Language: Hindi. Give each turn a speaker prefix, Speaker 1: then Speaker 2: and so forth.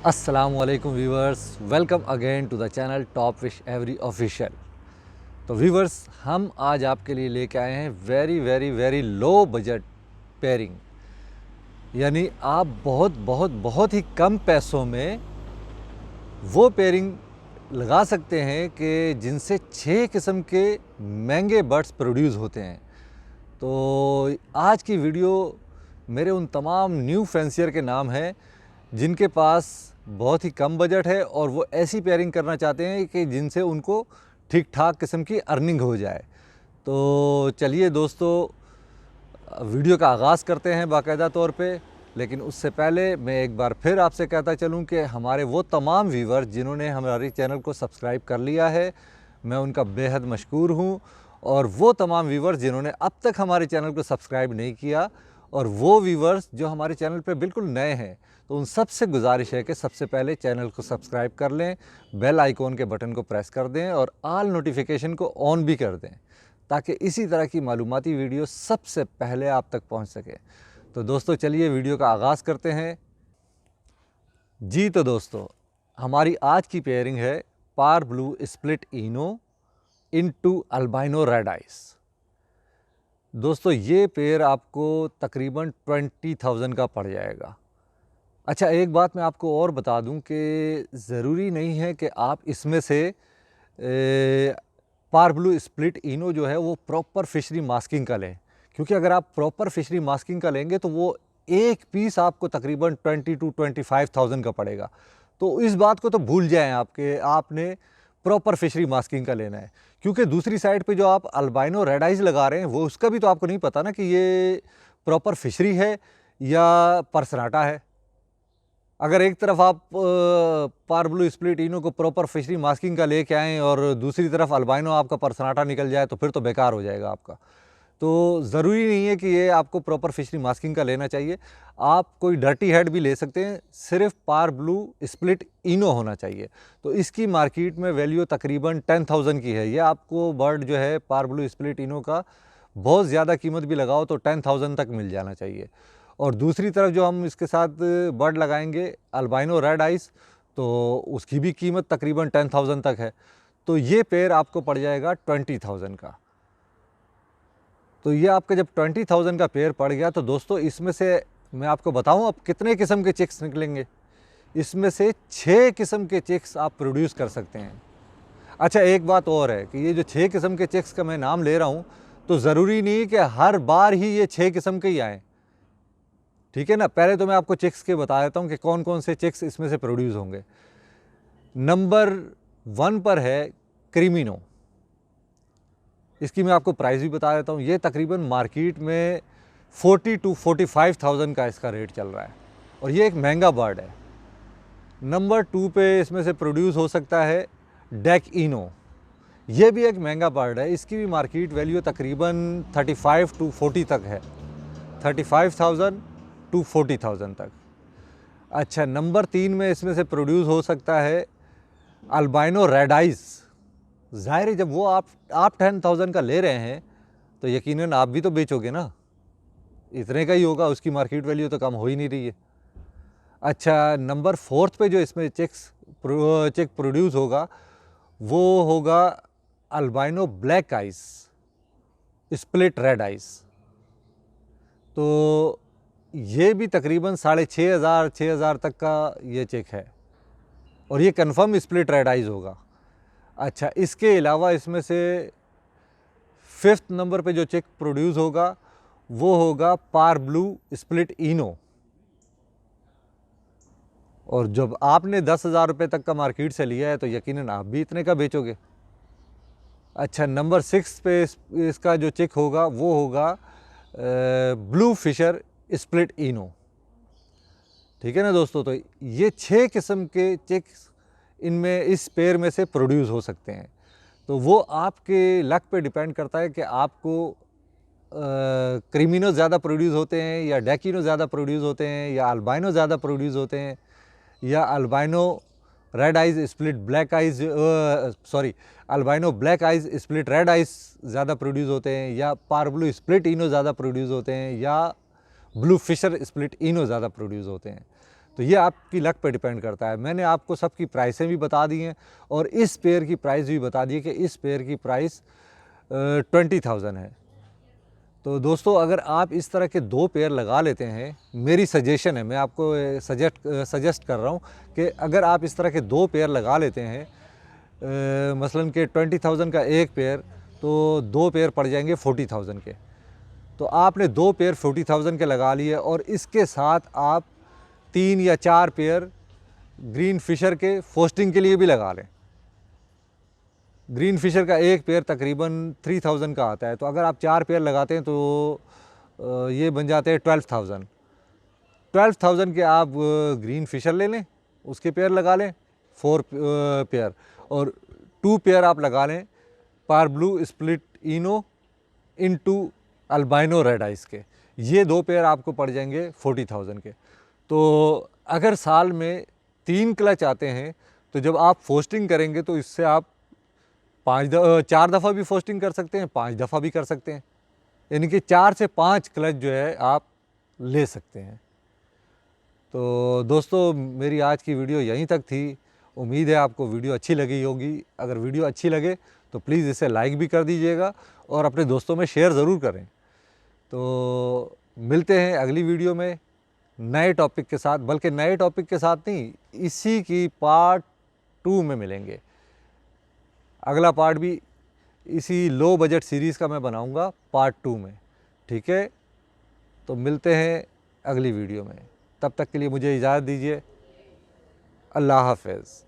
Speaker 1: अस्सलामुअलैकुम viewers, welcome again to the channel top fish every official. तो व्यूवर्स, हम आज आपके लिए लेके आए हैं very very very low budget pairing. यानी आप बहुत बहुत बहुत ही कम पैसों में वो पेयरिंग लगा सकते हैं कि जिनसे 6 किस्म के महंगे बर्ड्स प्रोड्यूस होते हैं। तो आज की वीडियो मेरे उन तमाम न्यू फैंसियर के नाम है जिनके पास बहुत ही कम बजट है और वो ऐसी पेयरिंग करना चाहते हैं कि जिनसे उनको ठीक ठाक किस्म की अर्निंग हो जाए। तो चलिए दोस्तों, वीडियो का आगाज़ करते हैं बाकायदा तौर पे। लेकिन उससे पहले मैं एक बार फिर आपसे कहता चलूं कि हमारे वो तमाम व्यूवर्स जिन्होंने हमारे चैनल को सब्सक्राइब कर लिया है, मैं उनका बेहद मशकूर हूं। और वो तमाम व्यूवर्स जिन्होंने अब तक हमारे चैनल को सब्सक्राइब नहीं किया, और वो व्यूवर्स जो हमारे चैनल पे बिल्कुल नए हैं, तो उन सबसे गुजारिश है कि सबसे पहले चैनल को सब्सक्राइब कर लें, बेल आइकॉन के बटन को प्रेस कर दें और ऑल नोटिफिकेशन को ऑन भी कर दें, ताकि इसी तरह की मालूमाती वीडियो सबसे पहले आप तक पहुंच सके। तो दोस्तों चलिए वीडियो का आगाज़ करते हैं। जी तो दोस्तों, हमारी आज की पेयरिंग है parblue split ino into albino red eyes. दोस्तों ये पेयर आपको तकरीबन 20,000 का पड़ जाएगा। अच्छा, एक बात मैं आपको और बता दूं कि ज़रूरी नहीं है कि आप इसमें से पार ब्लू स्प्लिट इनो जो है वो प्रॉपर फिशरी मास्किंग का लें, क्योंकि अगर आप प्रॉपर फिशरी मास्किंग का लेंगे तो वो एक पीस आपको तकरीबन 20 to 25,000 का पड़ेगा। तो इस बात को तो भूल जाएं आपके आपने प्रॉपर फिशरी मास्किंग का लेना है, क्योंकि दूसरी साइड पे जो आप अल्बाइनो रेड आइज लगा रहे हैं वो उसका भी तो आपको नहीं पता ना कि ये प्रॉपर फिशरी है या परसनाटा है। अगर एक तरफ आप पार ब्लू स्प्लिट इनो को प्रॉपर फिशरी मास्किंग का लेके आएँ और दूसरी तरफ अल्बाइनो आपका परसनाटा निकल जाए तो फिर तो बेकार हो जाएगा आपका। तो ज़रूरी नहीं है कि ये आपको प्रॉपर फिशरी मास्किंग का लेना चाहिए। आप कोई डर्टी हेड भी ले सकते हैं, सिर्फ पार ब्लू स्प्लिट इनो होना चाहिए। तो इसकी मार्केट में वैल्यू तकरीबन 10,000 की है। ये आपको बर्ड जो है पार ब्लू स्प्लिट इनो का बहुत ज़्यादा कीमत भी लगाओ तो 10,000 तक मिल जाना चाहिए। और दूसरी तरफ जो हम इसके साथ बर्ड लगाएंगे अल्बाइनो रेड आइस, तो उसकी भी कीमत तकरीबन 10,000 तक है। तो ये पेयर आपको पड़ जाएगा 20,000 का। तो ये आपका जब 20,000 का पेयर पड़ गया तो दोस्तों इसमें से मैं आपको बताऊं अब कितने किस्म के चिक्स निकलेंगे। इसमें से 6 किस्म के चिक्स आप प्रोड्यूस कर सकते हैं। अच्छा, एक बात और है कि ये जो 6 किस्म के चिक्स का मैं नाम ले रहा हूं, तो ज़रूरी नहीं कि हर बार ही ये 6 किस्म के ही आएँ, ठीक है ना। पहले तो मैं आपको चिक्स के बता देता हूँ कि कौन कौन से चिक्स इसमें से प्रोड्यूस होंगे। नंबर 1 पर है क्रीमिनो। इसकी मैं आपको प्राइस भी बता देता हूँ। ये तकरीबन मार्केट में 40 to 45,000 का इसका रेट चल रहा है और ये एक महंगा बर्ड है। नंबर 2 पे इसमें से प्रोड्यूस हो सकता है डेक इनो। ये भी एक महंगा बर्ड है। इसकी भी मार्केट वैल्यू तकरीबन 35 to 40 तक है, 35,000 to 40,000 तक। अच्छा, नंबर 3 में इसमें से प्रोड्यूस हो सकता है अल्बाइनो रेड आइज। ज़ाहिर है जब वो आप 10,000 का ले रहे हैं तो यकीनन आप भी तो बेचोगे ना, इतने का ही होगा, उसकी मार्केट वैल्यू तो कम हो ही नहीं रही है। अच्छा, नंबर 4 पे जो इसमें चिक प्रोड्यूस होगा वो होगा albino black ice split red ice. तो ये भी तकरीबन 6,500 तक का ये चिक है और ये कंफर्म स्प्लिट रेड आइज होगा। अच्छा, इसके अलावा इसमें से 5th नंबर पे जो चिक प्रोड्यूस होगा वो होगा पार ब्लू स्प्लिट इनो, और जब आपने 10,000 रुपये तक का मार्केट से लिया है तो यकीनन आप भी इतने का बेचोगे। अच्छा, नंबर 6 पे इसका जो चिक होगा वो होगा ब्लू फिशर स्प्लिट इनो, ठीक है ना दोस्तों। तो ये 6 किस्म के चिक्स इनमें इस पेयर में से प्रोड्यूस हो सकते हैं। तो वो आपके लक पे डिपेंड करता है कि आपको क्रीमिनो ज़्यादा प्रोड्यूस होते हैं या डेकिनो ज़्यादा प्रोड्यूस होते हैं या अल्बाइनो ज़्यादा प्रोड्यूस होते हैं या albino red eyes split black eyes albino black eyes split red eyes ज़्यादा प्रोड्यूस होते हैं या पार ब्लू स्प्लिट इनो ज़्यादा प्रोड्यूस होते हैं या ब्लू फिशर स्प्लिट इनो ज़्यादा प्रोड्यूस होते हैं। तो ये आपकी लक पे डिपेंड करता है। मैंने आपको सबकी प्राइसें भी बता दी हैं और इस पेयर की प्राइस भी बता दी है कि इस पेयर की प्राइस 20,000 है। तो दोस्तों अगर आप इस तरह के 2 पेयर लगा लेते हैं, मेरी सजेशन है, मैं आपको सजेस्ट कर रहा हूँ कि अगर आप इस तरह के 2 पेयर लगा लेते हैं, मसलन के 20,000 का एक पेयर, तो 2 पेयर पड़ जाएंगे 40,000 के। तो आपने 2 पेयर 40,000 के लगा लिए और इसके साथ आप 3 या 4 पेयर ग्रीन फिशर के फोस्टिंग के लिए भी लगा लें। ग्रीन फिशर का एक पेयर तकरीबन 3,000 का आता है, तो अगर आप 4 पेयर लगाते हैं तो ये बन जाते हैं 12,000 के आप ग्रीन फिशर ले लें, उसके पेयर लगा लें 4 पेयर, और 2 पेयर आप लगा लें parblue split ino into albino red eyes के। ये 2 पेयर आपको पड़ जाएंगे 40,000 के। तो अगर साल में 3 क्लच आते हैं तो जब आप फोस्टिंग करेंगे तो इससे आप 4 दफ़ा भी फोस्टिंग कर सकते हैं, 5 दफ़ा भी कर सकते हैं, यानी कि 4 से 5 क्लच जो है आप ले सकते हैं। तो दोस्तों मेरी आज की वीडियो यहीं तक थी। उम्मीद है आपको वीडियो अच्छी लगी होगी। अगर वीडियो अच्छी लगे तो प्लीज़ इसे लाइक भी कर दीजिएगा और अपने दोस्तों में शेयर ज़रूर करें। तो मिलते हैं अगली वीडियो में नए टॉपिक के साथ, बल्कि नए टॉपिक के साथ नहीं, इसी की पार्ट 2 में मिलेंगे। अगला पार्ट भी इसी लो बजट सीरीज़ का मैं बनाऊंगा पार्ट 2 में, ठीक है। तो मिलते हैं अगली वीडियो में, तब तक के लिए मुझे इजाज़त दीजिए। अल्लाह हाफ़िज़।